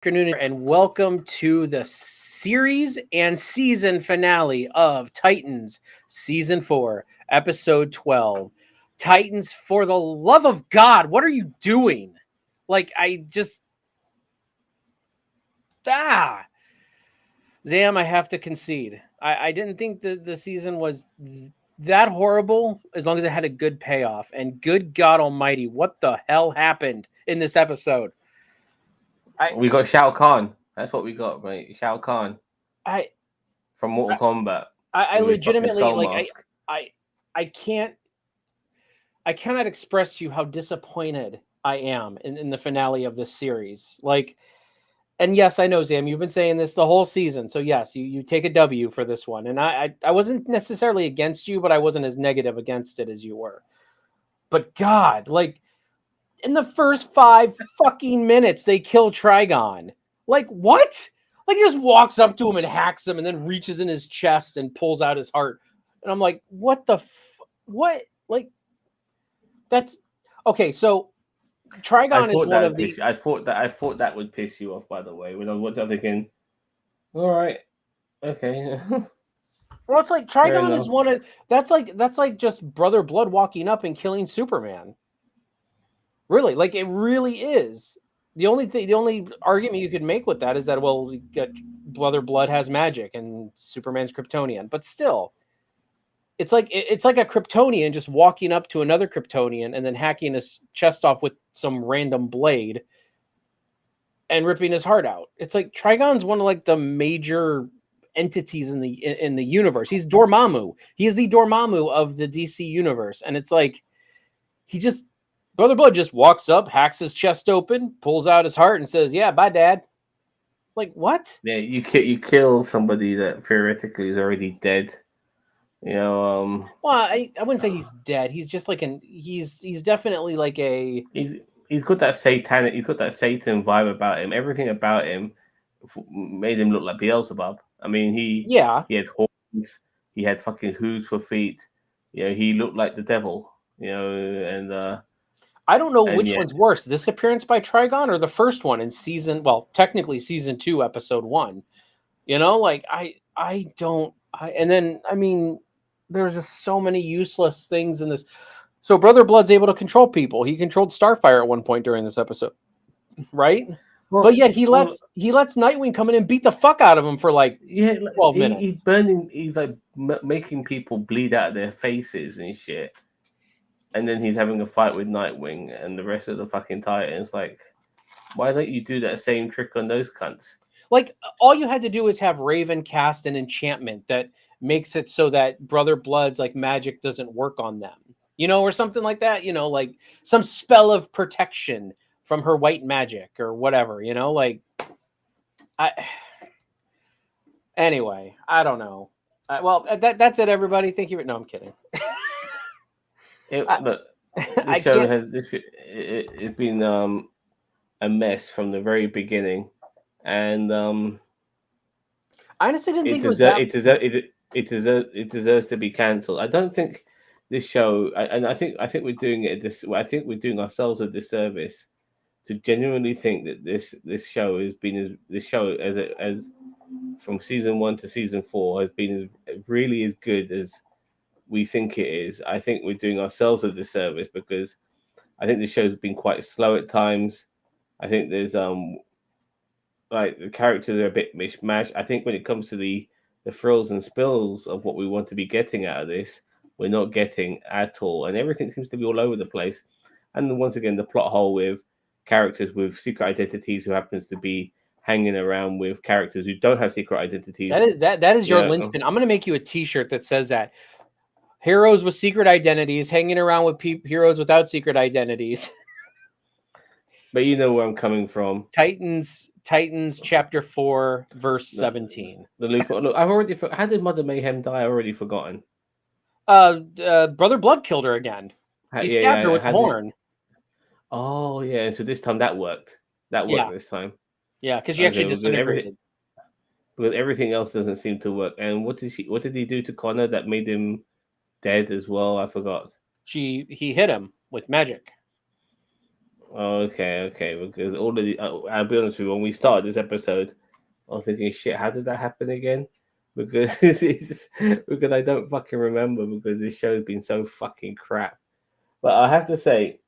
afternoon, and welcome to the series and season finale of Titans Season 4, Episode 12. Titans, for the love of God, what are you doing? Like, I just. Ah! Zam, I have to concede. I didn't think the season was that horrible as long as it had a good payoff. And good God Almighty, what the hell happened in this episode? We got Shao Kahn. That's what we got, mate. Shao Kahn I from Mortal Kombat I with his fucking legitimately skull like mask. I I can't I cannot express to you how disappointed I am in the finale of this series. Like, and yes, I know, Zam, you've been saying this the whole season. So yes, you take a W for this one. And I wasn't necessarily against you, but I wasn't as negative against it as you were. But God, like in the first 5 fucking minutes, they kill Trigon. Like, what? Like, he just walks up to him and hacks him and then reaches in his chest and pulls out his heart. And I'm like, what the what? Like, that's okay. So I Trigon is thought one that of would the. piss. I thought that would piss you off. By the way, when I was thinking, all right, okay, Well, it's like fair Trigon is enough. one of that's like just Brother Blood walking up and killing Superman. Really, like it really is. The only argument you could make with that is that well, Brother Blood has magic and Superman's Kryptonian, but still, it's like a Kryptonian just walking up to another Kryptonian and then hacking his chest off with some random blade and ripping his heart out. It's like Trigon's one of like the major entities in the universe. He's Dormammu. He is the Dormammu of the DC universe, and it's like he just Brother Blood just walks up, hacks his chest open, pulls out his heart, and says, "Yeah, bye, Dad." Like what? Yeah, you kill somebody that theoretically is already dead. You know, Well, I wouldn't say he's dead. He's just like he's definitely like a he's got that satanic. He's got that Satan vibe about him. Everything about him made him look like Beelzebub. I mean, yeah. he had horns. He had fucking hooves for feet. You know, he looked like the devil. You know, I don't know and which yet one's worse, this appearance by Trigon or the first one in technically season 2, episode 1. You know, like I don't and then I mean there's just so many useless things in this. So Brother Blood's able to control people. He controlled Starfire at one point during this episode, right? But well, yet well, he lets Nightwing come in and beat the fuck out of him for like yeah, 12 he's minutes. burning. He's like making people bleed out of their faces and shit. And then he's having a fight with Nightwing and the rest of the fucking Titans. Like, why don't you do that same trick on those cunts? Like all you had to do is have Raven cast an enchantment that makes it so that Brother Blood's like magic doesn't work on them. You know, or something like that, you know, like some spell of protection from her white magic or whatever, you know, like I anyway, I don't know. Well, that's it everybody. Thank you. No, I'm kidding. I, Look, I this show can't has it's been a mess from the very beginning, and I honestly didn't it think it was deserves that. it deserves to be cancelled. I don't think this show, and I think we're doing it. I think we're doing ourselves a disservice to genuinely think that this show has been this show as from season 1 to season 4 has been as really as good as we think it is. I think we're doing ourselves a disservice because I think the show's been quite slow at times. I think there's like the characters are a bit mishmash. I think when it comes to the frills and spills of what we want to be getting out of this, we're not getting at all, and everything seems to be all over the place. And then once again, the plot hole with characters with secret identities who happens to be hanging around with characters who don't have secret identities. That is your Yeah, linchpin. I'm going to make you a t-shirt that says that heroes with secret identities hanging around with heroes without secret identities. but you know where I'm coming from. Titans chapter 4 verse The, 17. the loophole. Look, I've already. How did Mother Mayhem die? I've already forgotten. Brother Blood killed her again. He Yeah, stabbed her yeah. with the How did? horn. Oh, yeah. And so this time that worked. That worked Yeah, this time. yeah, because she Okay, actually well, good. disintegrated. Everything else doesn't seem to work. And what did she? What did he do to Connor that made him dead as well? I forgot. He hit him with magic. Oh, okay. Because all of the, I'll be honest with you, when we started this episode, I was thinking, shit, how did that happen again? Because because I don't fucking remember because this show's been so fucking crap. But I have to say,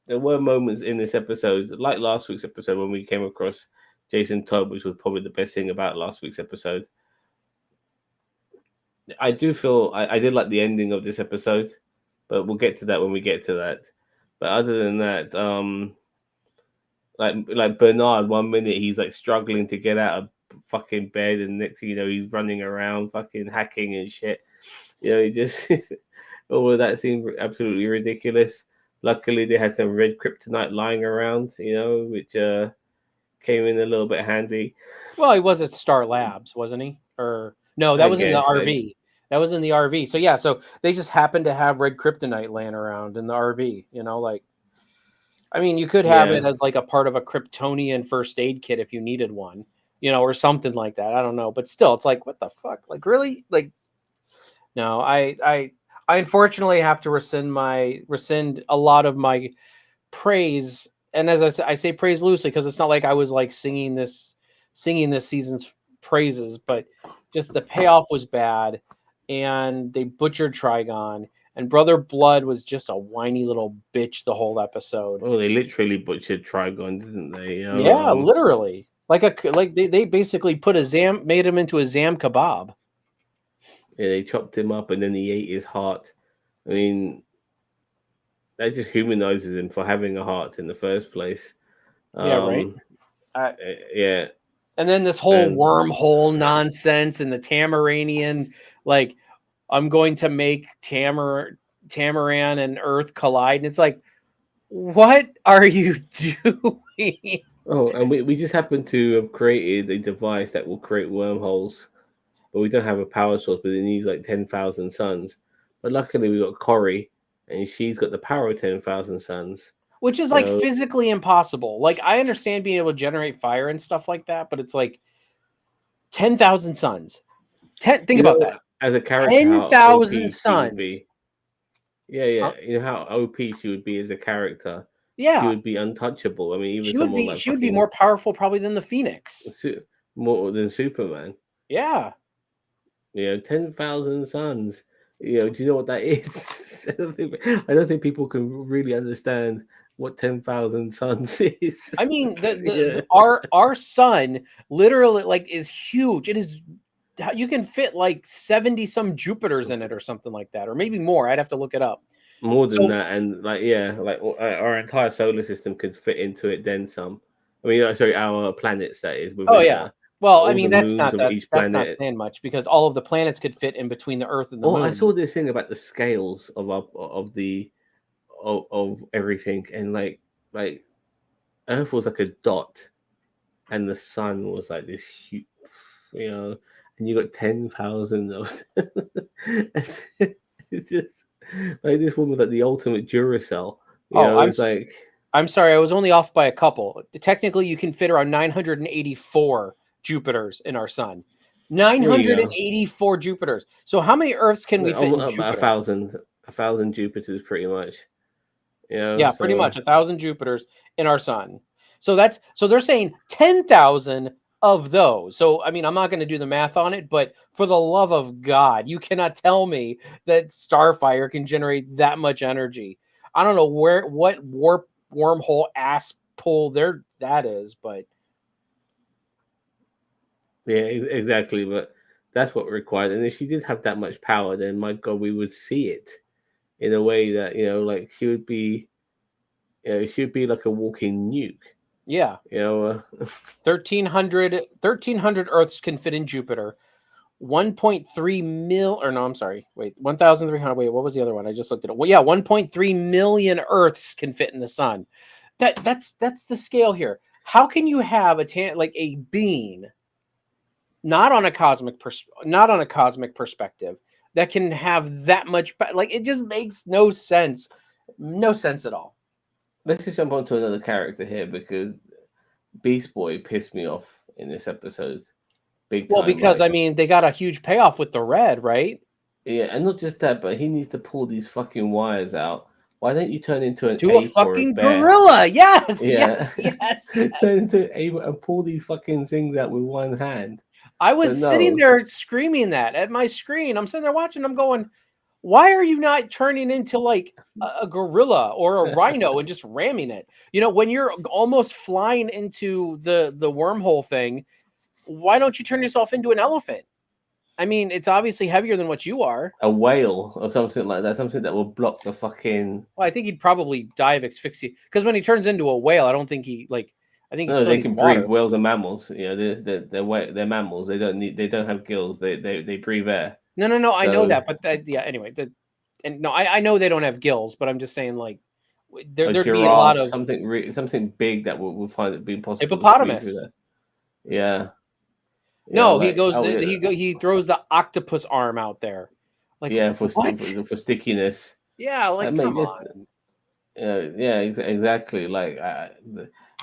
there were moments in this episode, like last week's episode, when we came across Jason Todd, which was probably the best thing about last week's episode. I do feel I did like the ending of this episode, but we'll get to that when we get to that. But other than that, like Bernard, 1 minute he's like struggling to get out of fucking bed, and next thing you know, he's running around, fucking hacking and shit. You know, he just all of that seemed absolutely ridiculous. Luckily, they had some red kryptonite lying around, you know, which came in a little bit handy. Well, he was at Star Labs, wasn't he? Or no, that I was in the guess. RV. That was in the RV. So yeah, so they just happened to have red kryptonite laying around in the RV. You know, like I mean, you could have Yeah. it as like a part of a Kryptonian first aid kit if you needed one, you know, or something like that. I don't know, but still, it's like, what the fuck? Like, really? Like, no, I unfortunately have to rescind a lot of my praise. And as I say, I say praise loosely because it's not like I was like singing this season's praises, but just the payoff was bad, and they butchered Trigon, and Brother Blood was just a whiny little bitch the whole episode. Oh, they literally butchered Trigon, didn't they? You know, Yeah, literally. Like they basically made him into a zam kebab. yeah, they chopped him up and then he ate his heart. I mean, that just humanizes him for having a heart in the first place. Yeah, right. Yeah, And then this whole and wormhole nonsense and the Tamaranian, like I'm going to make Tamaran and Earth collide, and it's like, what are you doing? oh, and we just happen to have created a device that will create wormholes, but we don't have a power source. But it needs like 10,000 suns. But luckily, we got Corey, and she's got the power of 10,000 suns. Which is You like know, physically impossible. Like I understand being able to generate fire and stuff like that, but it's like 10,000 suns. Think you about know, that. as a character, how 10,000 OP she would suns. be. Yeah. Huh? You know how OP she would be as a character. She Yeah. would be untouchable. I mean, even She would someone be like she would be fucking more powerful probably than the Phoenix. more than Superman. Yeah. 10,000 suns. Do you know what that is? I don't think people can really understand what 10,000 suns is. I mean, Yeah. our sun literally like is huge. It is you can fit like 70 some Jupiters in it or something like that, or maybe more. I'd have to look it up. More than So that, and like our entire solar system could fit into it. Then some. I mean, sorry, our planets that is oh within yeah. Well, I all the mean moons of each that's not planet. saying much because all of the planets could fit in between the Earth and the Oh, I moon. saw this thing about the scales of everything, and like Earth was like a dot, and the sun was like this huge, and you got 10,000 of them. It's just like this one was like the ultimate Duracell. Oh, It's like I'm sorry, I was only off by a couple. Technically, you can fit around 984 Jupiters in our sun. there you go. 984 Jupiters. So how many Earths can we fit in About Jupiter? a thousand Jupiters, pretty much. Yeah, pretty So much 1,000 Jupiters in our sun. So they're saying 10,000 of those. So I mean, I'm not going to do the math on it, but for the love of God, you cannot tell me that Starfire can generate that much energy. I don't know what warp wormhole ass pull there that is, but yeah, exactly. But that's what required. And if she did have that much power, then my God, we would see it in a way that like she would be like a walking nuke. yeah. You know, 1,300 Earths can fit in Jupiter. 1.3 mil, or no, I'm sorry. Wait, 1,300. Wait, what was the other one? I just looked at it. Well, yeah, 1.3 million Earths can fit in the sun. That's the scale here. How can you have like a being not on a cosmic perspective that can have that much like it just makes no sense. No sense at all. let's just jump on to another character here because Beast Boy pissed me off in this episode, big Well, time. because Like, I mean, they got a huge payoff with the red, right? yeah, and not just that, but he needs to pull these fucking wires out Why don't you turn into an To a ape or a fucking bear? gorilla. Yes, Yeah, yes. turn into an ape and pull these fucking things out with one hand. I But was sitting no, there screaming that at my screen. I'm sitting there watching. I'm going, why are you not turning into like a gorilla or a rhino and just ramming it? You know, when you're almost flying into the wormhole thing, why don't you turn yourself into an elephant? I mean, it's obviously heavier than what you are. a whale or something like that, something that will block the fucking. Well, I think he'd probably die of asphyxia because when he turns into a whale, I don't think he like. I think he No, still they needs can breathe. water. Whales are mammals. You know, they're mammals. They don't have gills. They breathe air. No. I know So that, but yeah. Anyway, and no, I know they don't have gills, but I'm just saying like a there'd be a lot giraffe, of something big that will find it be impossible to squeeze through hippopotamus. that. Yeah, you know, No, he like goes. He throws the octopus arm out there. Like yeah, what? for stickiness. Yeah, like Mate, come just on. yeah, exactly. Like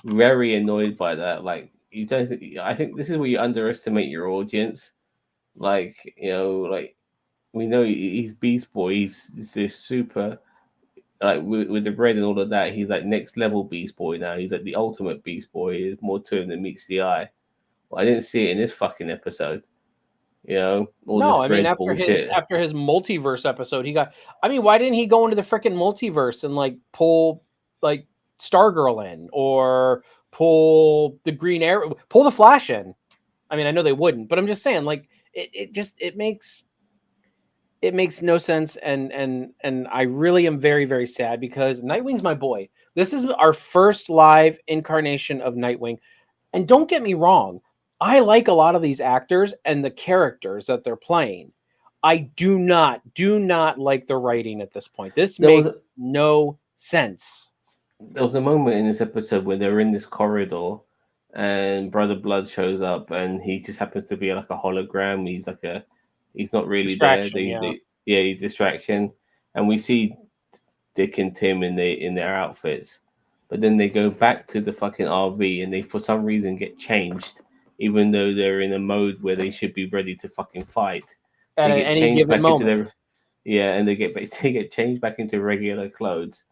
very annoyed by that. Like you don't. I think this is where you underestimate your audience. Like like we know he's Beast Boy. He's this super like with the bread and all of that. He's like next level Beast Boy now. He's like the ultimate Beast Boy. There's more to him than meets the eye. Well, I didn't see it in this fucking episode. All this No, I mean bread bullshit. after his multiverse episode, he got. I mean, why didn't he go into the freaking multiverse and like pull like Stargirl in or pull the Green Arrow, pull the Flash in? I mean, I know they wouldn't, but I'm just saying, like it makes no sense, and I really am very very sad because Nightwing's my boy. This is our first live incarnation of Nightwing, and don't get me wrong, I like a lot of these actors and the characters that they're playing. I do not like the writing at this point. This There was makes no sense. there was a moment in this episode where they were in this corridor, and Brother Blood shows up, and he just happens to be like a hologram. He's not really there. Distraction, yeah. Yeah, he's distraction, and we see Dick and Tim in their outfits, but then they go back to the fucking RV, and they for some reason get changed, even though they're in a mode where they should be ready to fucking fight. At They get any changed given back into moment. their and they get changed back into regular clothes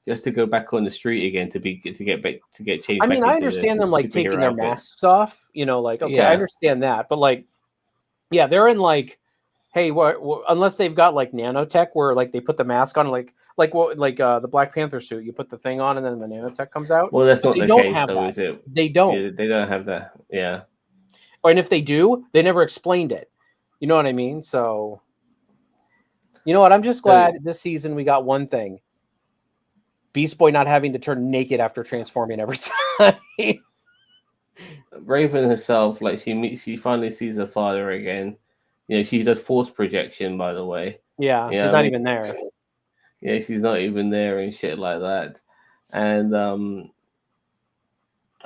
just to go back on the street again to get changed I mean, back I into the understand them like taking superhero their outfits. masks off, like okay, I Yeah, understand that, but like yeah, they're in like hey, unless they've got like nanotech where like they put the mask on the Black Panther suit, you put the thing on and then the nanotech comes out. well, that's But not they the don't case have though, that. is it? They don't. Yeah, they don't have that. Yeah, And if they do, they never explained it. You know what I mean? So you know what? I'm just so glad this season we got one thing. Beast Boy not having to turn naked after transforming every time. Raven herself, like she finally sees her father again. She does force projection, by the way. Yeah, You she's know what I not mean? even there. Yeah, she's not even there and shit like that. And I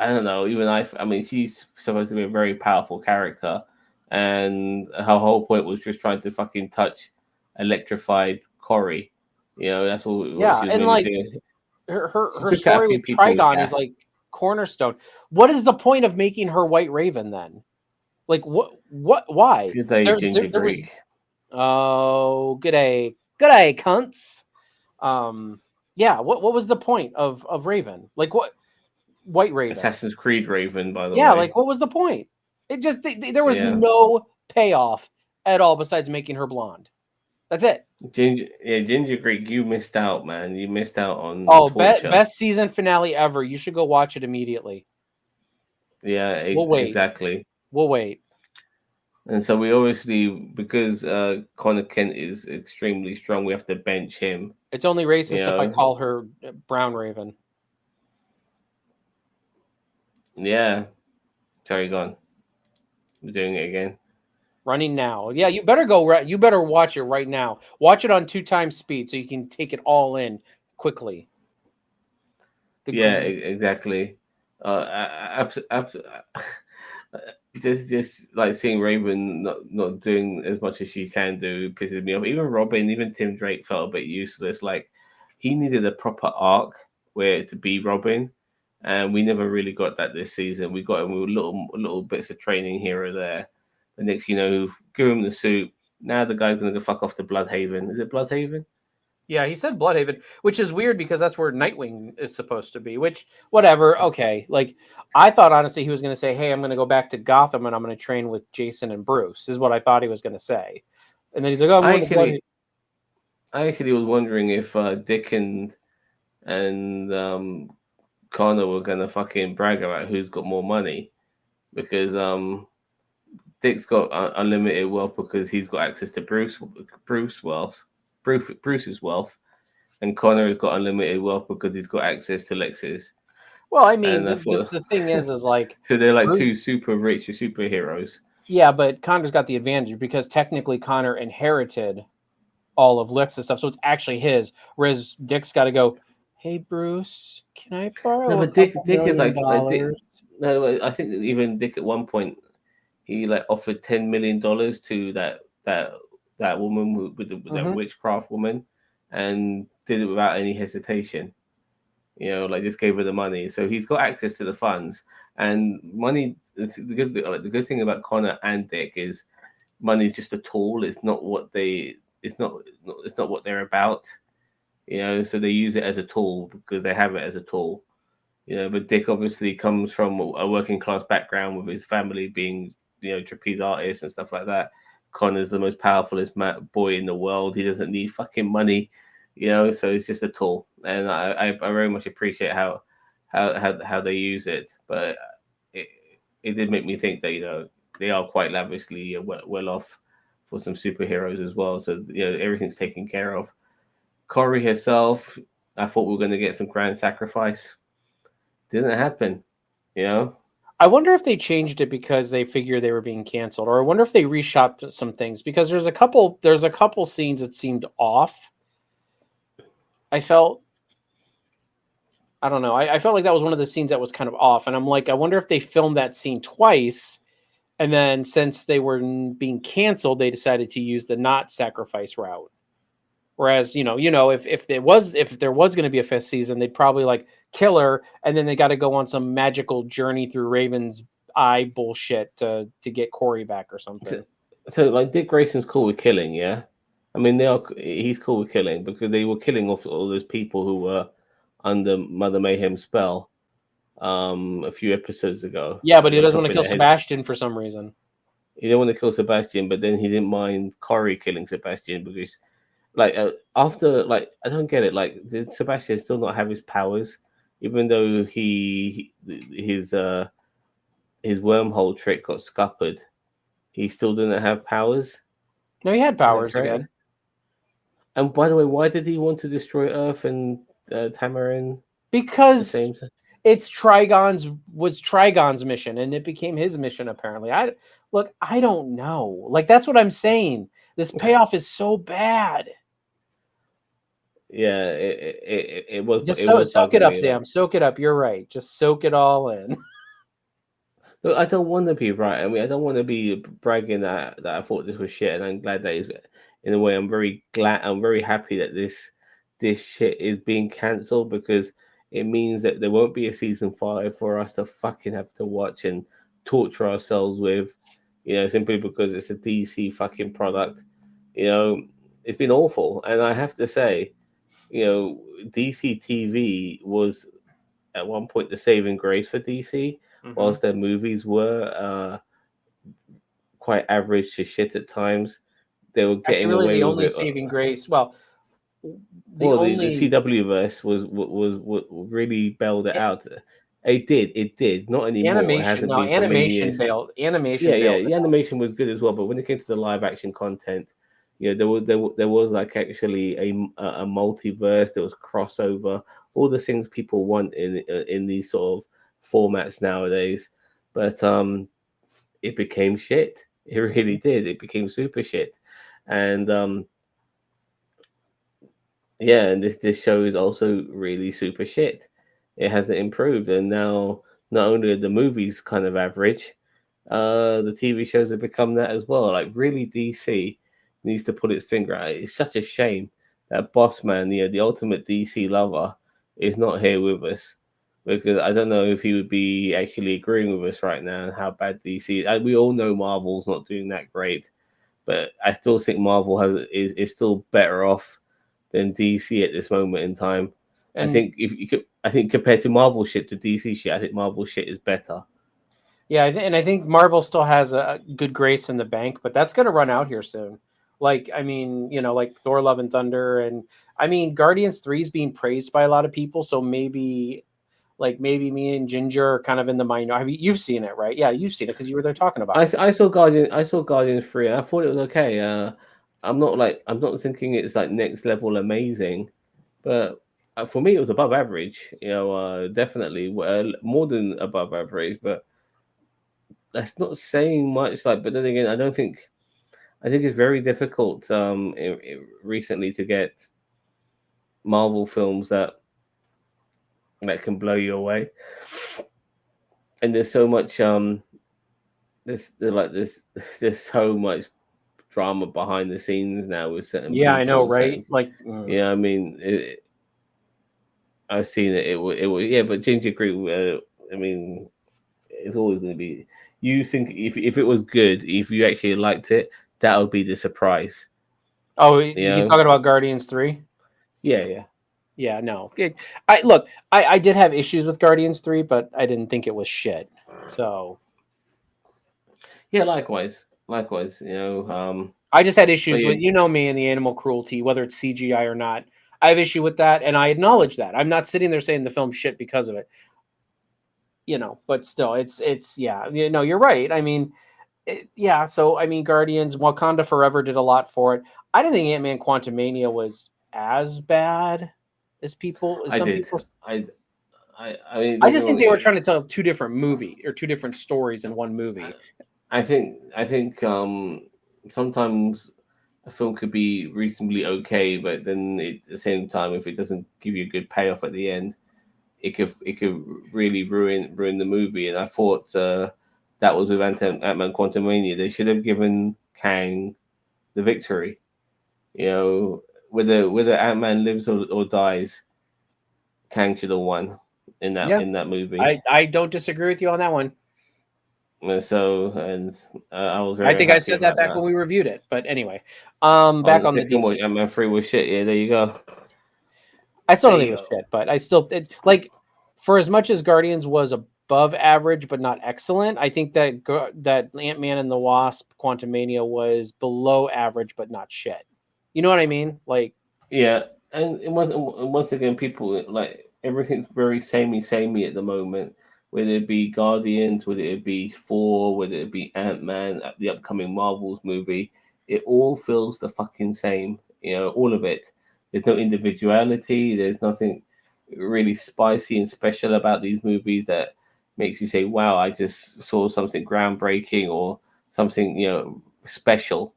don't know. Even I mean, she's supposed to be a very powerful character, and her whole point was just trying to fucking touch electrified Corey. That's what Yeah, she was and mainly like doing. She her took out a story few with people with Trigon is gas. like cornerstone. What is the point of making her White Raven then? Like why? Good day, Ginger There was Greek. oh good day cunts. Yeah, what was the point of Raven? Like what White Raven? Assassin's Creed Raven, by the Yeah, way. like what was the point? It just there was Yeah. no payoff at all besides making her blonde. That's it. Ginger Greek, you missed out, man. You missed out on Oh, torture. best season finale ever. You should go watch it immediately. Yeah, We'll wait. exactly. We'll wait. And so we obviously, because Connor Kent is extremely strong, we have to bench him. It's only You racist if I know, call her Brown Raven. yeah. Sorry, gone. We're doing it again. Running now. Yeah, you better go. You better watch it right now. Watch it on 2x speed so you can take it all in quickly. Exactly. Just like seeing Raven not doing as much as she can do pisses me off. Even Robin, even Tim Drake felt a bit useless. Like he needed a proper arc where to be Robin, and we never really got that this season. We got him with little bits of training here or there. The next, give him the suit. Now the guy's gonna go fuck off to Bloodhaven. Is it Bloodhaven? Yeah, he said Bloodhaven, which is weird because that's where Nightwing is supposed to be. Which, whatever, okay. Like, I thought honestly he was going to say, "Hey, I'm going to go back to Gotham and I'm going to train with Jason and Bruce." Is what I thought he was going to say, and then he's like, "Oh, I'm I going to Bloodhaven." actually, I actually was wondering if Dick and Connor were gonna fucking brag about who's got more money because Dick's got unlimited wealth because he's got access to Bruce's wealth, and Connor has got unlimited wealth because he's got access to Lex's. Well, I mean, And I the, the, thought the thing is like, so they're like Bruce, two super rich superheroes. yeah, but Connor's got the advantage because technically Connor inherited all of Lex's stuff, so it's actually his. Whereas Dick's got to go, "Hey, Bruce, can I No, borrow a but couple Dick is million like Dick. dollars?" No, I think that even Dick at one point he like offered $10 million to that woman that Mm-hmm. witchcraft woman, and did it without any hesitation. Like just gave her the money. So he's got access to the funds and money. The good thing about Connor and Dick is money is just a tool. It's not what they. It's not what they're about. So they use it as a tool because they have it as a tool. But Dick obviously comes from a working class background with his family being, trapeze artists and stuff like that. Connor's the most powerfulest boy in the world. He doesn't need fucking money, so it's just a tool. And I very much appreciate how they use it. But it, it did make me think that, they are quite lavishly well off for some superheroes as well. So, everything's taken care of. Corey herself, I thought we were going to get some grand sacrifice. Didn't happen, you know. I wonder if they changed it because they figured they were being canceled, or I wonder if they reshot some things because there's a couple scenes that seemed off. I felt I don't know. I felt like that was one of the scenes that was kind of off, and I'm like, I wonder if they filmed that scene twice, and then since they were being canceled, they decided to use the not sacrifice route. Whereas, if there was going to be a fifth season, they'd probably like kill her, and then they got to go on some magical journey through Raven's eye bullshit to get Corey back or So, something. so like Dick Grayson's cool with killing, yeah. I mean, he's cool with killing because they were killing off all those people who were under Mother Mayhem's spell a few episodes ago. Yeah, but Like he they were doesn't want to chopping kill their heads. Sebastian for some reason. He didn't want to kill Sebastian, but then he didn't mind Corey killing Sebastian because, like, after like I don't get it. Like, did Sebastian still not have his powers, even though his wormhole trick got scuppered? He still didn't have powers. No, he had Is that powers correct? again And by the way, why did he want to destroy Earth and Tamarin the because same time? it's Trigon's mission, and it became his mission apparently. I don't know. Like that's what I'm saying. This payoff is so bad. Yeah, it was Just it was soak it bugging up, me. Like, Sam. Soak it up. You're right. Just soak it all in. look, I don't want to be right. I mean, I don't want to be bragging that I thought this was shit, and I'm glad that is. In a way, I'm very glad. I'm very happy that this shit is being cancelled because it means that there won't be a season 5 for us to fucking have to watch and torture ourselves with, simply because it's a DC fucking product. You know, it's been awful, and I have to say, DC TV was at one point the saving grace for DC, Mm-hmm. whilst their movies were quite average to shit at times. They were Actually, getting really, away the with only it. saving grace. Well, the Well, the only CW verse was really bailed it out. It did. Not anymore. It animation. hasn't No, been for many animation years. bailed. Animation Yeah, yeah. bailed it The out. animation was good as well, but when it came to the live action content, there was like actually a multiverse. There was crossover. All the things people want in these sort of formats nowadays, but it became shit. It really did. It became super shit, and yeah, and this show is also really super shit. It hasn't improved, and now not only are the movies kind of average, the TV shows have become that as well. Like really, DC needs to put its finger out. It's such a shame that Boss Man, the ultimate DC lover, is not here with us because I don't know if he would be actually agreeing with us right now and how bad DC. We all know Marvel's not doing that great, but I still think Marvel is still better off than DC at this moment in time. I And think if you could, I think compared to Marvel shit to DC shit, I think Marvel shit is better. yeah, and I think Marvel still has a good grace in the bank, but that's going to run out here soon. Like, I mean, like Thor: Love and Thunder, and I mean, Guardians 3 is being praised by a lot of people, so maybe, like, maybe me and Ginger are kind of in the minority. You've seen it, right? Yeah, you've seen it because you were there talking about it. I saw Guardians 3 and I thought it was okay. I'm not thinking it's like next level amazing, but for me it was above average. Definitely more than above average, but that's not saying much. Like, but then again, I think it's very difficult recently to get Marvel films that can blow you away. And there's so much there's so much drama behind the scenes now with certain Yeah, I know, people, right? certain Like, I mean, I've seen it. It will, yeah. But Ginger Creek, I mean, it's always going to be. You think if it was good, if you actually liked it, that would be the surprise. oh, You he's know? talking about Guardians 3. Yeah, yeah, Yeah, no. I look, I did have issues with Guardians 3, but I didn't think it was shit. So yeah. Likewise, likewise. I just had But issues yeah, with, me and the animal cruelty, whether it's CGI or not. I have issue with that, and I acknowledge that. I'm not sitting there saying the film's shit because of it, but still, it's yeah, you're right. I mean, yeah. So I mean, Guardians, Wakanda Forever did a lot for it. I didn't think Ant-Man Quantumania was as bad as I some did. people. I mean, I don't get just me think wrong. they were trying to tell two different two different stories in one movie. I think sometimes a film could be reasonably okay, but then at the same time, if it doesn't give you a good payoff at the end, it could really ruin the movie. And I thought that was with Ant-Man Quantumania. They should have given Kang the victory. Whether Ant-Man lives or dies, Kang should have won Yeah, in that movie. I don't disagree with you on that one. And I was I very think I happy said that about back that. when we reviewed it. But anyway, On back the on the second DC. one, Ant-Man 3 was shit. Yeah, there you go. I still There don't think it you was go. shit, but I still like, for as much as Guardians was above average but not excellent. I think that Ant-Man and the Wasp: Quantumania was below average but not shit. You know what I mean? Like, Yeah, and once again, people like everything's very samey at the moment. Whether it be Guardians, whether it be Thor, whether it be Ant-Man, the upcoming Marvels movie, it all feels the fucking same. All of it. There's no individuality. There's nothing really spicy and special about these movies that makes you say, "Wow, I just saw something groundbreaking or something special."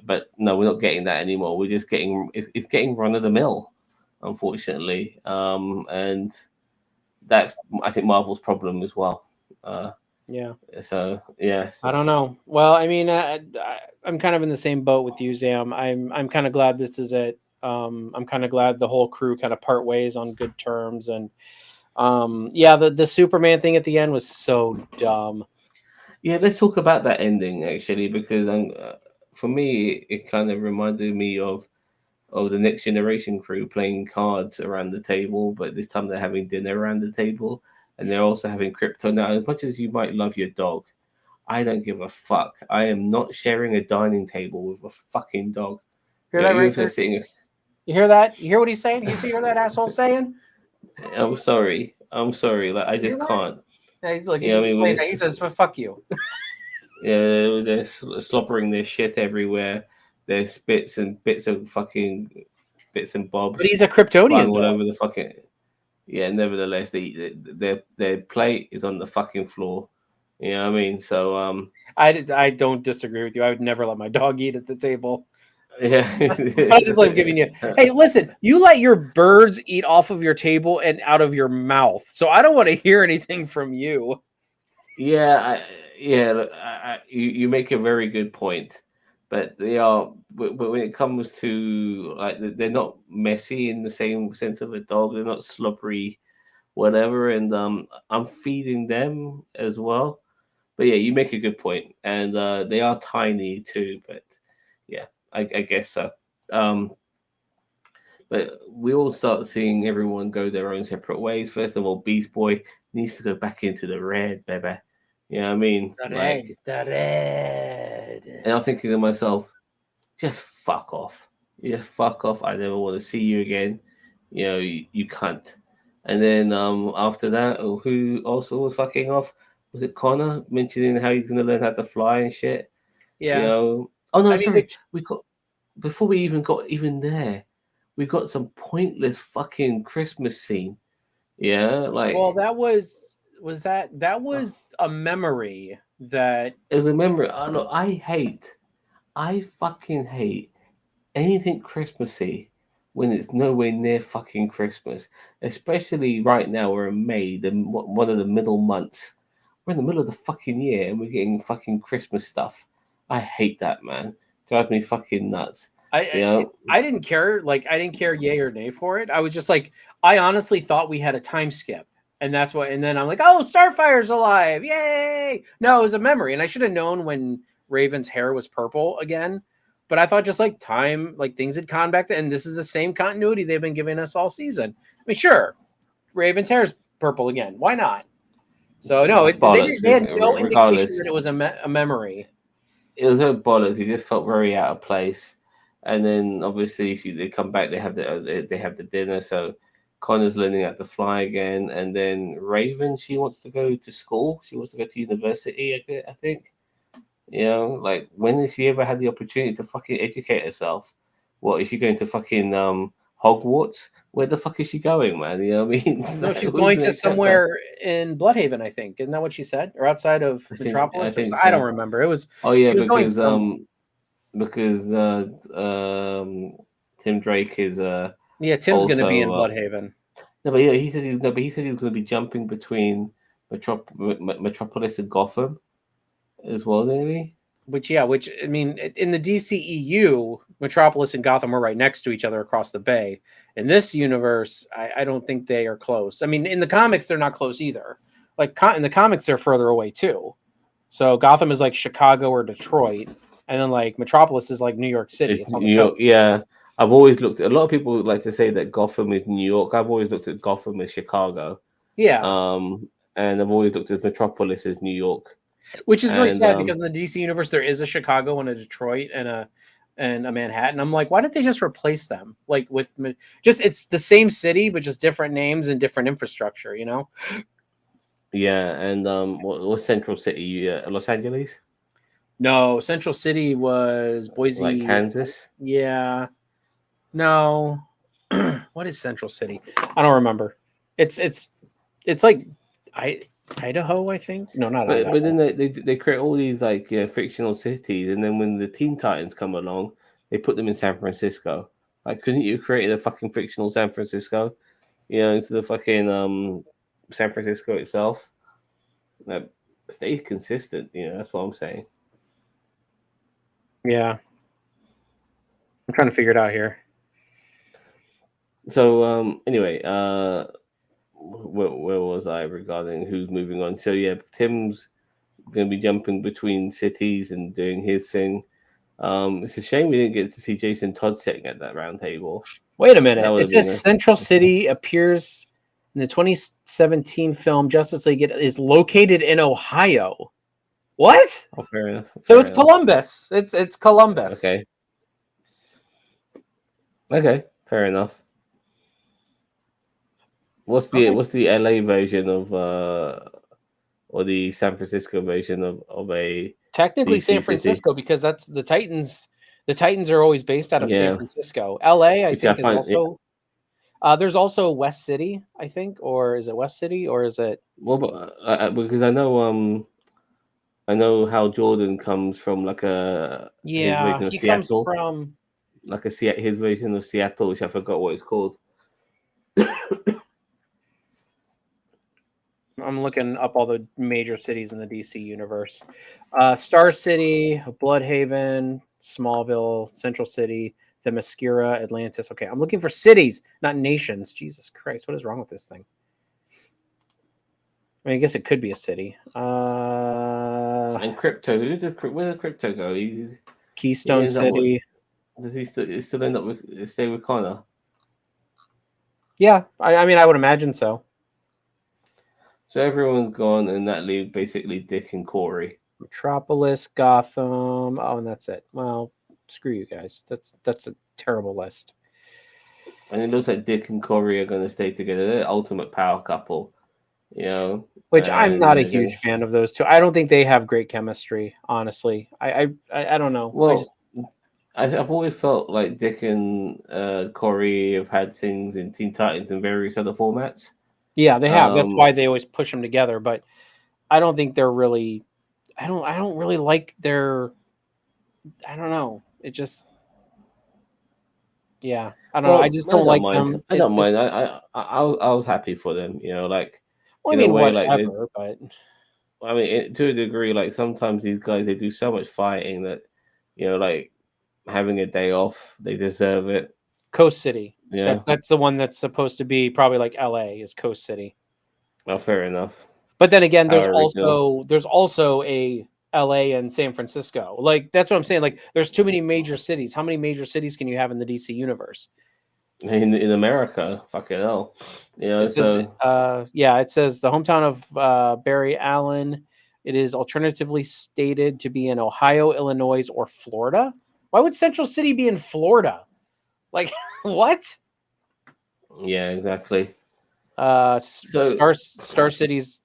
But no, we're not getting that anymore. We're just getting it's getting run of the mill, unfortunately, and that's I think Marvel's problem as well. Uh, yeah. so yes, I don't know. Well, I mean, I'm kind of in the same boat with you, Zam. I'm kind of glad this is it. I'm kind of glad the whole crew kind of part ways on good terms, and yeah, the Superman thing at the end was so dumb. yeah. Let's talk about that ending actually, because for me it kind of reminded me of the Next Generation crew playing cards around the table, but this time they're having dinner around the table, and they're also having crypto. Now, as much as you might love your dog, I don't give a fuck. I am not sharing a dining table with a fucking dog. Hear that, Even if they're Raker? sitting. You hear that? You hear what he's saying? You hear that asshole saying? I'm sorry. I'm sorry. Like I You hear just that? can't. Yeah, You know what I he's mean? saying that. He says, "Fuck you." Yeah, they're slobbering their shit everywhere. There's bits of fucking bits and But bobs he's a flying Kryptonian, all though. over the fucking. Yeah, nevertheless, their plate is on the fucking floor. You know what I mean? So I don't disagree with you. I would never let my dog eat at the table. yeah. I just like giving you. Hey, listen, you let your birds eat off of your table and out of your mouth, so I don't want to hear anything from you. Yeah, yeah. Look, you make a very good point, but they are. But when it comes to like, they're not messy in the same sense of a dog. They're not slobbery, whatever. And I'm feeding them as well. But yeah, you make a good point, and they are tiny too. But yeah, I guess so. Um, But we all start seeing everyone go their own separate ways. First of all, Beast Boy needs to go back into the red, baby. You know what I mean? The red. And I'm thinking to myself, just fuck off. You just fuck off. I never want to see you again. You can't. And then after that, who also was fucking off? Was it Connor mentioning how he's gonna learn how to fly and shit? Yeah. Oh no, I mean, sorry. We got before we even got even there, we got some pointless fucking Christmas scene. Yeah, well, like that was that was a memory that as a memory. Oh, look, I fucking hate anything Christmassy when it's nowhere near fucking Christmas, especially right now we're in May, one of the middle months. We're in the middle of the fucking year and we're getting fucking Christmas stuff. I hate that, man. Drives me fucking nuts. I, You I know, I didn't care. Like I didn't care yay or nay for it. I was just like, I honestly thought we had a time skip, and that's what. And then I'm like, oh, Starfire's alive! Yay! No, it was a memory, and I should have known when Raven's hair was purple again. But I thought just like time, like things had gone back to, and this is the same continuity they've been giving us all season. I mean, sure, Raven's hair's purple again. Why not? So no, bollocks. they had no indication Regardless, that it was a memory. it was no bollocks. It just felt very out of place. And then obviously they come back. They have the dinner. So Connor's learning how to fly again, and then Raven, she wants to go to school. She wants to go to university. I think. Like when has she ever had the opportunity to fucking educate herself? What is she going to fucking Hogwarts? Where the fuck is she going, man? You know what I mean? No, she's Who's going gonna to accept her? somewhere in Bloodhaven, I think. Isn't that what she said? Or outside of I Metropolis? Or think I don't so. remember. It was Oh yeah, she was going some. because Tim Drake is Yeah, Tim's going to be in also Bloodhaven. no, but yeah, he said no, but he said he was going to be jumping between Metropolis and Gotham as well, didn't he? Which I mean, in the DCEU, Metropolis and Gotham were right next to each other across the bay. In this universe, I don't think they are close. I mean, in the comics, they're not close either. Like in the comics, they're further away too. So Gotham is like Chicago or Detroit, and then like Metropolis is like New York City. It's It's on the New York, coast. yeah. I've always looked. A lot of people like to say that Gotham is New York. I've always looked at Gotham as Chicago, Yeah, um, and I've always looked at Metropolis as New York. which is really And sad because in the DC universe there is a Chicago and a Detroit and a Manhattan. I'm like, why didn't they just replace them? Like with just it's the same city but just different names and different infrastructure, you know? yeah, and what's Central City? Los Angeles, No, Central City was like Boise. Kansas. Yeah. No. What is Central City? I don't remember. It's like I Idaho, I think. No, not But then Idaho. they create all these like fictional cities, and then when the Teen Titans come along, they put them in San Francisco. Like, couldn't you create a fucking fictional San Francisco? Into the fucking San Francisco itself. Like, stay consistent. That's what I'm saying. Yeah. I'm trying to figure it out here. So anyway, where was I regarding who's moving on? So yeah, Tim's going to be jumping between cities and doing his thing. It's a shame we didn't get to see Jason Todd sitting at that round table. Wait a That minute. would It have been says Central City appears in the 2017 film Justice League. It is located in Ohio. What? Oh, fair enough. So it's Columbus. It's Columbus. Okay. Okay. Fair enough. Okay. What's the LA version of or the San Francisco version of a Technically San DC city? Francisco because that's the Titans. The Titans are always based out of San Yeah, Francisco. LA, I which I think, is find also there's also West City, I think, or is it West City or is it well, but, because I know how Jordan comes from like a his yeah, version of he comes Seattle, from like his version of Seattle, which I forgot what it's called. I'm looking up all the major cities in the DC universe. Star City, Bloodhaven, Smallville, Central City, Themyscira, Atlantis. Okay, I'm looking for cities, not nations. Jesus Christ, what is wrong with this thing? I mean, I guess it could be a city. And Crypto, where does Crypto go? He Keystone ends up what? City. Does he still end up with stay with Connor? Yeah, I mean, I would imagine so. So everyone's gone, and that leaves basically Dick and Corey. Metropolis, Gotham. Oh, and that's it. Well, screw you guys. That's a terrible list. And it looks like Dick and Corey are going to stay together. They're the ultimate power couple, you know. Which I'm And not a they're huge going. fan of those two. I don't think they have great chemistry, honestly. I don't know. I Well, just I've always felt like Dick and Corey have had things in Teen Titans in various other formats. yeah, they have. That's Um, why they always push them together. But I don't think they're really. I don't really like their. I don't know. It just yeah. I don't know. I well, just I don't don't like mind. them. I don't mind. I was happy for them. Like Well, I in a mean, way, like they. whatever. But I mean, to a degree, like sometimes these guys they do so much fighting that, like having a day off, they deserve it. Coast City. Yeah. That's the one that's supposed to be probably like L.A. is Coast City. Well, fair enough. But then again, How original. there's also a LA and San Francisco. Like that's what I'm saying. Like there's too many major cities. How many major cities can you have in the DC universe? In America, fucking hell. It says So yeah, it says the hometown of Barry Allen. It is alternatively stated to be in Ohio, Illinois, or Florida. Why would Central City be in Florida? Like what? yeah, exactly. So Star City's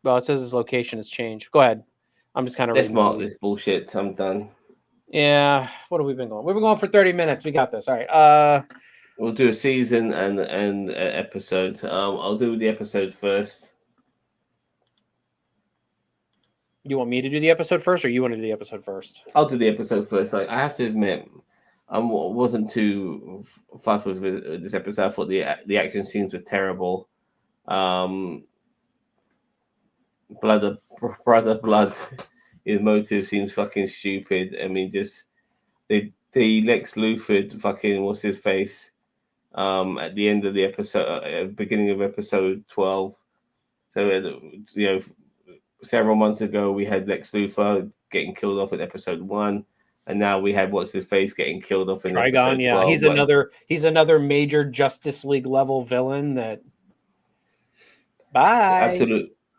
well, it says its location has changed. Go ahead. I'm just kind of let's reading the mark news. this bullshit. I'm done. Yeah. What have we been going? We've been going for 30 minutes. We got this. All right. We'll do a season and episode. I'll do the episode first. You want me to do the episode first, or you want to do the episode first? I'll do the episode first. Like I have to admit, I wasn't too fussed with this episode. I thought the action scenes were terrible. Um, brother blood. His motive seems fucking stupid. I mean, just the Lex Luthor fucking what's his face. At the end of the episode, beginning of episode 12. So several months ago we had Lex Luthor getting killed off in episode 1, and now we had what's his face getting killed off in Trigon, episode yeah, 12. he's another major Justice League level villain that. Bye.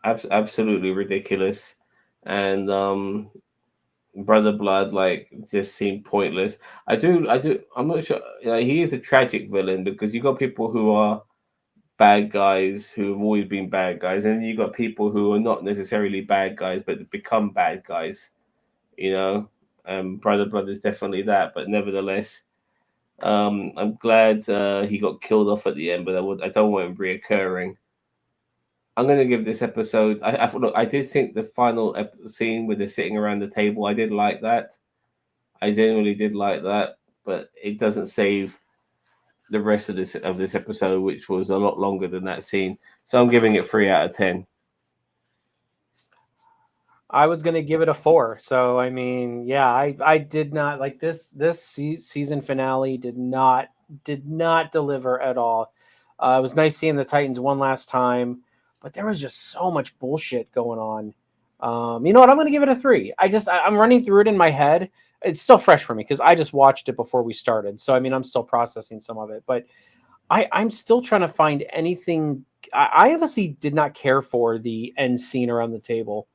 Absolutely ridiculous, and Brother Blood like just seemed pointless. I'm not sure. He is a tragic villain because you got people who are bad guys who have always been bad guys, and you got people who are not necessarily bad guys but become bad guys. You know, Brother Blood is definitely that, but nevertheless, I'm glad he got killed off at the end, but I don't want him reoccurring. I'm going to give this episode. Look, I did think the final scene where they're sitting around the table, I did like that. I genuinely did like that, but it doesn't save the rest of this episode, which was a lot longer than that scene. So I'm giving it 3 out of 10. I was gonna give it a 4. So I mean, yeah, I did not like this season finale. Did not deliver at all. It was nice seeing the Titans one last time, but there was just so much bullshit going on. You know what? I'm gonna give it a 3. I'm running through it in my head. It's still fresh for me because I just watched it before we started. So I mean, I'm still processing some of it, but I'm still trying to find anything. I honestly did not care for the end scene around the table.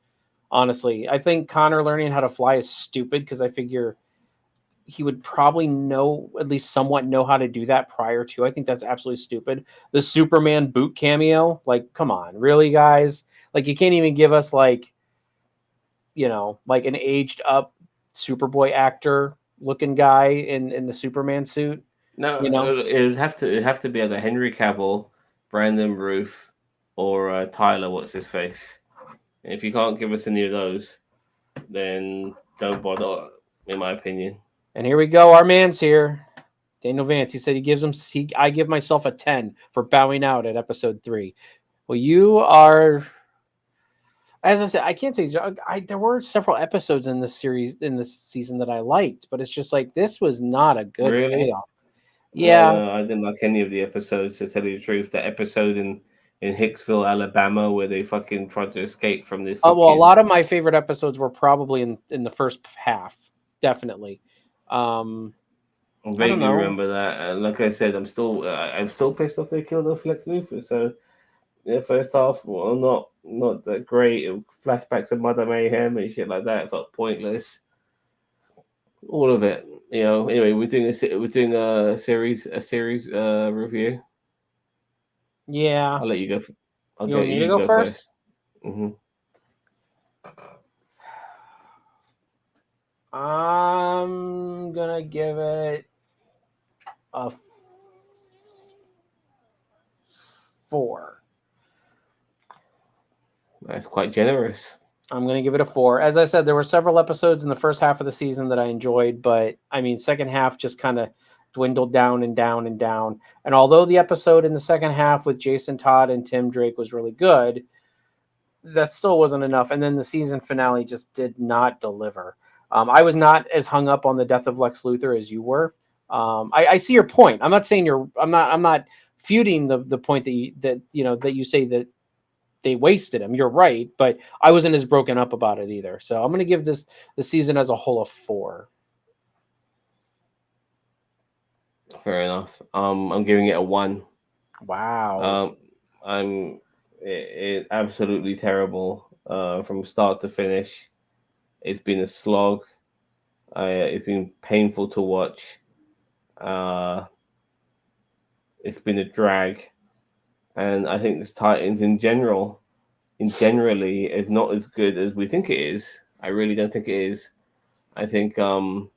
Honestly, I think Connor learning how to fly is stupid because I figure he would probably at least somewhat know how to do that prior to. I think that's absolutely stupid. The Superman boot cameo, like, come on, really, guys? Like, you can't even give us like like an aged up Superboy actor looking guy in the Superman suit. No, You know, it'd have to be either Henry Cavill, Brandon Roof, or Tyler. What's his face? If you can't give us any of those, then don't bother. In my opinion. and here we go. Our man's here. Daniel Vance. He said I give myself a 10 for bowing out at episode 3. Well, you are, as I said, I can't say there were several episodes in this season that I liked, but it's just like this was not a good Really? payoff. No, Yeah. no, I didn't like any of the episodes. To tell you the truth, that episode in Hicksville, Alabama, where they fucking tried to escape from this Well, a fucking. lot of my favorite episodes were probably in the first half, definitely. I I don't vaguely know. remember that. And like I said, I'm still pissed off they killed off Lex Luthor. So the first half, well, not that great. Flashbacks of Mother Mayhem and shit like that felt pointless. All of it, you know. Anyway, we're doing a series review. Yeah. I'll let you go. I'll You get want me to you go go first? first. Hmm. I'm gonna give it a 4. That's quite generous. I'm going to give it a 4. As I said, there were several episodes in the first half of the season that I enjoyed, but I mean, second half just kind of dwindled down and down and down. And although the episode in the second half with Jason Todd and Tim Drake was really good, that still wasn't enough. And then the season finale just did not deliver. I was not as hung up on the death of Lex Luthor as you were. I see your point. I'm not saying you're. I'm not feuding the point that you say that they wasted him. You're right, but I wasn't as broken up about it either. So I'm going to give the season as a whole a 4. Fair enough. I'm giving it a 1. Wow. Um, I'm it absolutely terrible. From start to finish, it's been a slog. It's been painful to watch. Uh, it's been a drag, and I think this Titans generally, is not as good as we think it is. I really don't think it is. I think I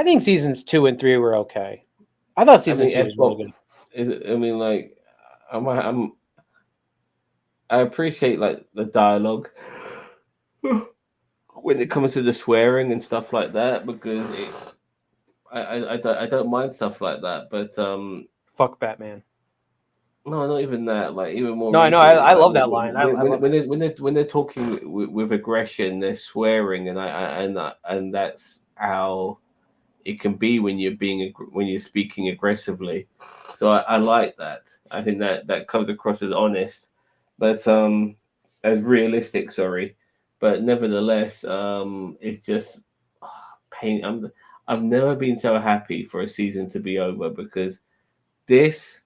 think seasons 2 and 3 were okay. I thought I season mean 2 was really well, good. I mean like I appreciate like the dialogue when it comes to the swearing and stuff like that because I don't mind stuff like that, but Fuck Batman. no, not even that. Like even more No, I know. I recently, like love that line. I love it. when they're talking with aggression, they're swearing, and and that's how it can be when when you're speaking aggressively. So I like that. I think that comes across as honest, but as realistic. Sorry, but nevertheless, it's just pain. I've never been so happy for a season to be over because this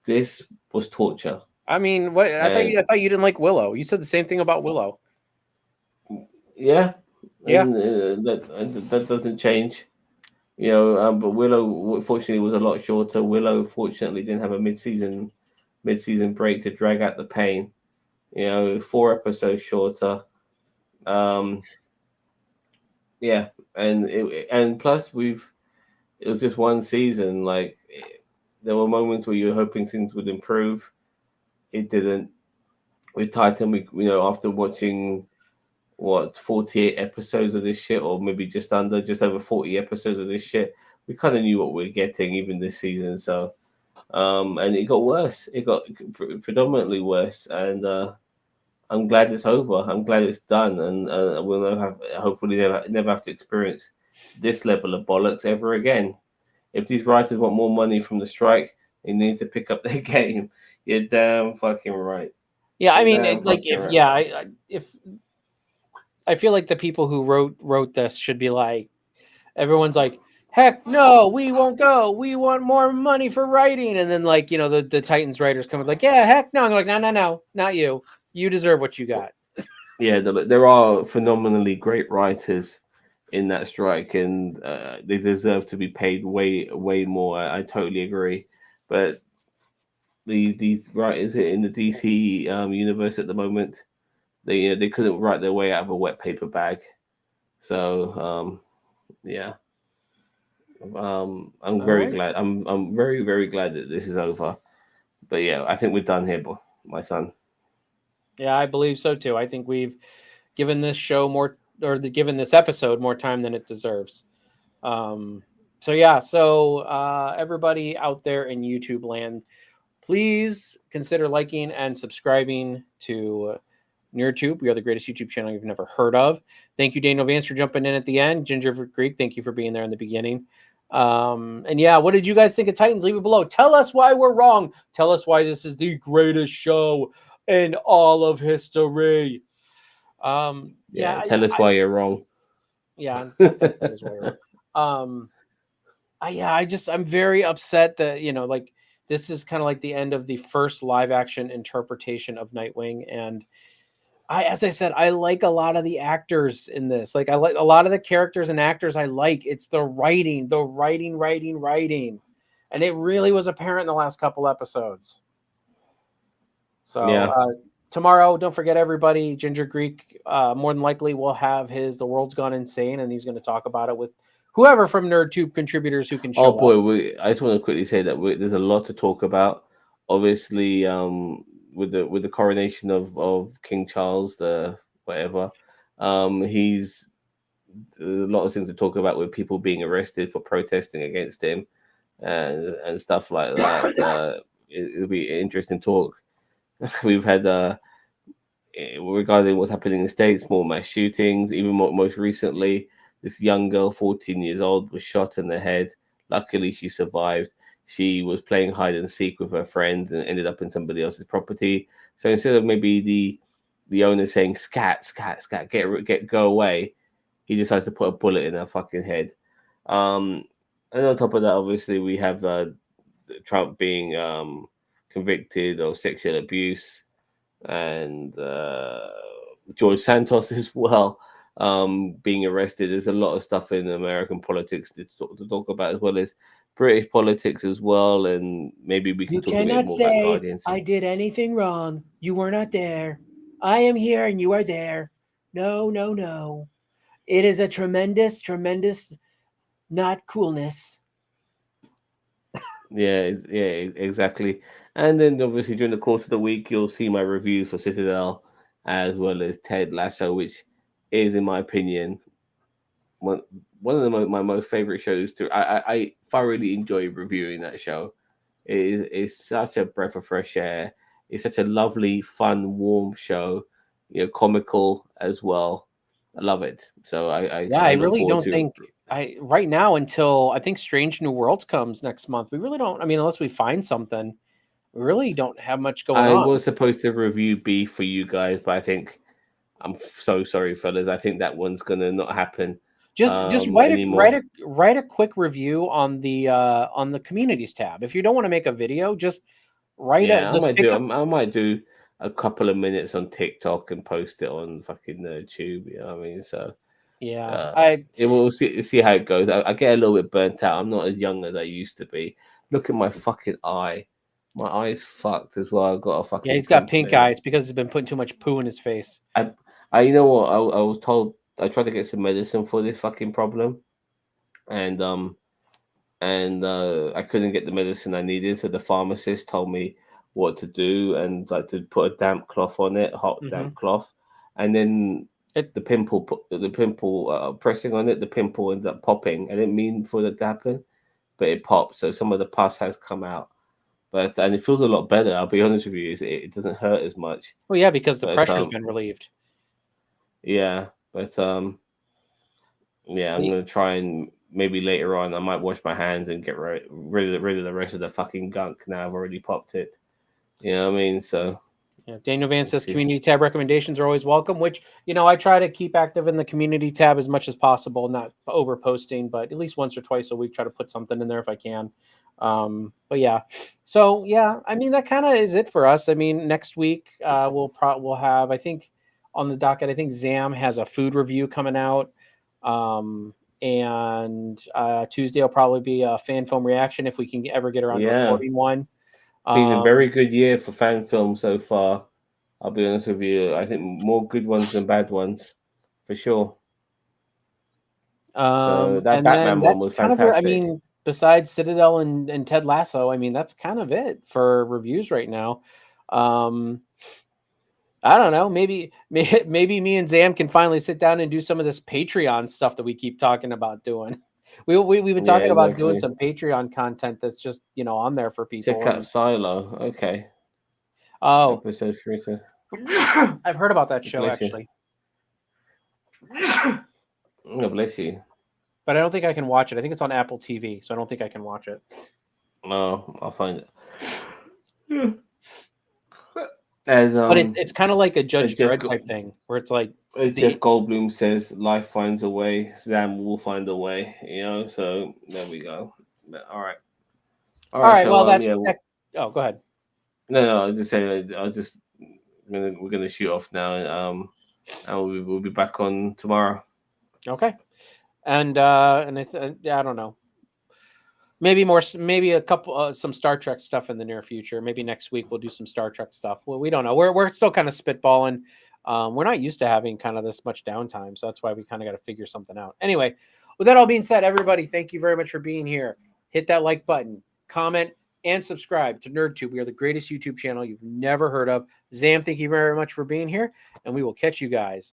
this was torture. I mean, what And I thought you didn't like Willow. You said the same thing about Willow. yeah, Yeah. and that doesn't change. You know, but Willow fortunately was a lot shorter. Willow fortunately didn't have a mid season break to drag out the pain. You know, 4 episodes shorter. Um, yeah, and plus it was just one season. Like there were moments where you were hoping things would improve. It didn't. With Titan, after watching 48 episodes of this shit, or maybe just over 40 episodes of this shit, we kind of knew what we are getting even this season. So and it got worse. It got predominantly worse, and I'm glad it's over. I'm glad it's done, and we'll hopefully never have to experience this level of bollocks ever again. If these writers want more money from the strike, they need to pick up their game. You're damn fucking right. Yeah, I You're mean, damn like fucking if right. yeah, if I feel like the people who wrote this should be like everyone's like, heck no, we won't go. We want more money for writing. And then like, the Titans writers come like, yeah, heck no. And they're like, no, not you. You deserve what you got. Yeah, there are phenomenally great writers in that strike, and they deserve to be paid way more. I totally agree, but these writers in the DC universe at the moment, they couldn't write their way out of a wet paper bag. So yeah, I'm All very right. glad. I'm very glad that this is over. But yeah, I think we're done here, my son. Yeah, I believe so too. I think we've given this show more given this episode more time than it deserves. So yeah, everybody out there in YouTube land, please consider liking and subscribing to NerdTube. We are the greatest YouTube channel you've never heard of. Thank you, Daniel Vance, for jumping in at the end. Ginger Greek, thank you for being there in the beginning. And yeah, what did you guys think of Titans? Leave it below. Tell us why we're wrong. Tell us why this is the greatest show in all of history. Yeah, tell us why you're wrong. Yeah, definitely tell us why you're wrong. I'm very upset that like this is kind of like the end of the first live action interpretation of Nightwing, and as I said, I like a lot of the actors in this. Like I like a lot of the characters and actors I like. It's the writing, writing. And it really was apparent in the last couple episodes. So Yeah. tomorrow, don't forget everybody, Ginger Greek more than likely will have his The World's Gone Insane, and he's going to talk about it with whoever from NerdTube contributors who can Oh show up. boy, I just want to quickly say that there's a lot to talk about. Obviously, with the coronation of King Charles, the whatever, he's a lot of things to talk about with people being arrested for protesting against him and stuff like that. It'll be an interesting talk. We've had regarding what's happening in the States, more mass shootings. Even most recently, this young girl, 14 years old, was shot in the head. Luckily, she survived. She was playing hide and seek with her friends and ended up in somebody else's property. So instead of maybe the owner saying "scat, scat, scat, go away," he decides to put a bullet in her fucking head. And on top of that, obviously, we have Trump being convicted of sexual abuse, and George Santos as well being arrested. There's a lot of stuff in American politics to talk about, as well as British politics as well, and maybe we can You talk a bit cannot more about say Guardians. I did anything wrong. You were not there. I am here and you are there. No, no, no. It is a tremendous, tremendous not coolness. Yeah, exactly. And then obviously during the course of the week, you'll see my reviews for Citadel as well as Ted Lasso, which is, in my opinion, one one of my most favorite shows. I thoroughly enjoy reviewing that show. It is such a breath of fresh air. It's such a lovely, fun, warm show. Comical as well. I love it. So Yeah, I I look really forward don't to. think I right now until I think Strange New Worlds comes next month. We really don't. I mean, unless we find something, we really don't have much going I on. was supposed to review B for you guys, but I think so sorry, fellas. I think that one's gonna not happen Just anymore. write a quick review on the communities tab. If you don't want to make a video, Yeah, I just might pick do. up. I might do a couple of minutes on TikTok and post it on fucking Tube. You know what I mean? So Yeah, uh, I we'll see how it goes. I get a little bit burnt out. I'm not as young as I used to be. Look at my fucking eye. My eye's fucked as well. I've got a yeah, fucking he's got pimple pink in eye. it. It's because he's been putting too much poo in his face. You know what? I was told I tried to get some medicine for this fucking problem, and I couldn't get the medicine I needed. So the pharmacist told me what to do and like to put a damp cloth on it, hot Hmm. damp cloth, and then It the pimple pressing on it, the pimple ended up popping. I didn't mean for that to happen, but it popped. So some of the pus has come out, but and it feels a lot better. I'll be honest with you, it doesn't hurt as much. well, yeah, because the But pressure's been relieved. yeah, but yeah, I'm gonna try and maybe later on I might wash my hands and get rid of the rest of the fucking gunk. Now I've already popped it. You know what I mean? So Yeah, Daniel Vance let's says see. community tab recommendations are always welcome, which I try to keep active in the community tab as much as possible, not over posting, but at least once or twice a week, try to put something in there if I can. But yeah, so yeah, I mean that kind of is it for us. I mean, next week we'll have, I think, on the docket, I think Zam has a food review coming out, and Tuesday will probably be a fan film reaction if we can ever get around to Yeah, recording one. been a very Um, good year for fan films so far. I'll be honest with you. I think more good ones than bad ones, for sure. So that And Batman then one that's was kind of where, I fantastic. mean, besides Citadel and Ted Lasso, I mean, that's kind of it for reviews right now. Um, I don't know. Maybe me and Zam can finally sit down and do some of this Patreon stuff that we keep talking about doing. We've been Yeah, talking about doing exactly. some Patreon content that's just on there for Check people. out And Silo. Okay, oh, episode 3. I've heard about that show Bless you. actually, God bless you. but I don't think I can watch it. I think it's on Apple TV, so I don't think I can watch it. No, I'll find it. As But it's kind of like a as Judge Dredd type thing, where it's like Jeff the Goldblum says, life finds a way. Sam will find a way. So there we go. All right. All right. So Well, yeah. oh, go ahead. No, I was just saying. We're gonna shoot off now, and we'll be back on tomorrow. Okay. And I don't know. Maybe a couple, some Star Trek stuff in the near future. Maybe next week we'll do some Star Trek stuff. Well, we don't know. We're still kind of spitballing. We're not used to having kind of this much downtime, so that's why we kind of got to figure something out. Anyway, with that all being said, everybody, thank you very much for being here. Hit that like button, comment, and subscribe to NerdTube. We are the greatest YouTube channel you've never heard of. Zam, thank you very much for being here, and we will catch you guys